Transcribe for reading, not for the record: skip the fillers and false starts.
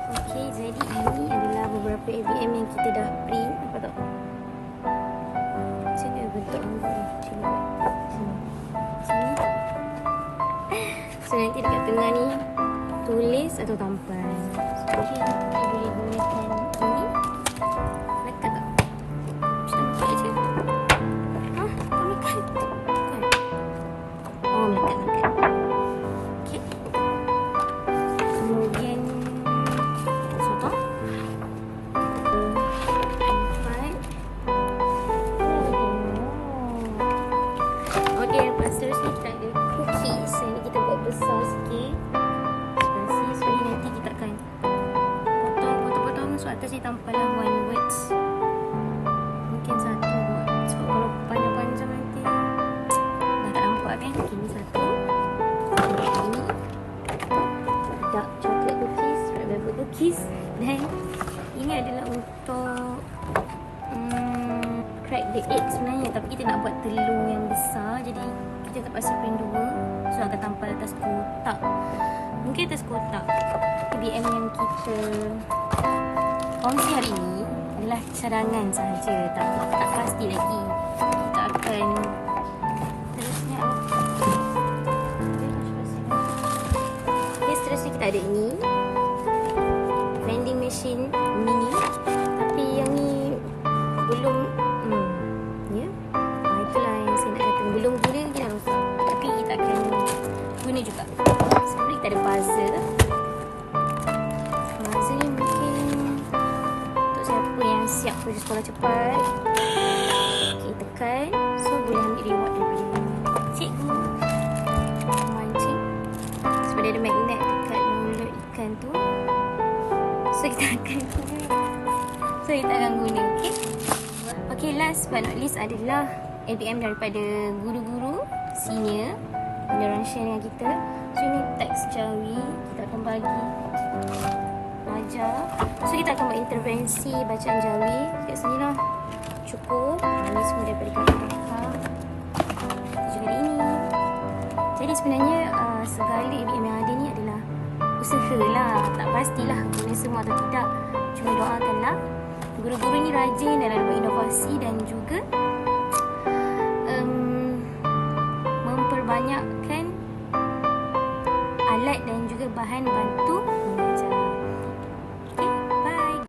Okey, jadi ini adalah beberapa ABM yang kita dah print. Apa tak? Macam mana bentuk anggur ni? Sini. Sini. So nanti dekat tengah ni tulis atau tampal. Jadi kita boleh gunakan ini. Lekat tak? Macam lekat je. Hah? Tak lekat? Bukan. Oh, melekat. Okey. Kemudian sotong. Tampal. Okey, lepas seterusnya kita ada cookies. Ini kita buat besar sikit. So ni nanti kita akan potong. So atas ni tampallah one words. Mungkin satu buat. Sebab kalau panjang-panjang nanti dah tak nampak kan. Okay, ni satu. Ini dark chocolate cookies, red velvet cookies. Dan ini adalah untuk crack the egg sebenarnya. Tapi kita nak buat telur yang besar. Jadi kita terpaksa print dua. So akan tampal atas kotak. Mungkin atas kotak. ABM yang kita kongsi hari ini adalah cadangan sahaja. Tak pasti lagi. Kita akan terusnya seterusnya kita ada ini vending machine mini. Tapi yang ni belum ya. Itulah yang saya nak kata. Belum guna lagi dah rosak. Tapi kita akan guna juga. Sebelum kita ada buzzer. Buzzer ni mungkin untuk siapa yang siap pergi sekolah cepat. Okay, tekan. So boleh ambil reward daripada cikgu. Mancing. Sebab dia ada magnet dekat mulut ikan tu. So kita akan guna. Okay, last but not least adalah ABM daripada guru-guru senior yang orang share dengan kita. So ini teks Jawi. Kita akan bagi ajar. So kita akan buat intervensi bacaan Jawi. Kat sini lah. Cukup. Ini semua daripada kakak-kakak. Kita juga ada ini. Jadi sebenarnya segala ABM yang ada ni adalah usaha lah. Tak pastilah guna semua atau tidak. Cuma doakanlah guru-guru ni rajin dalam buat inovasi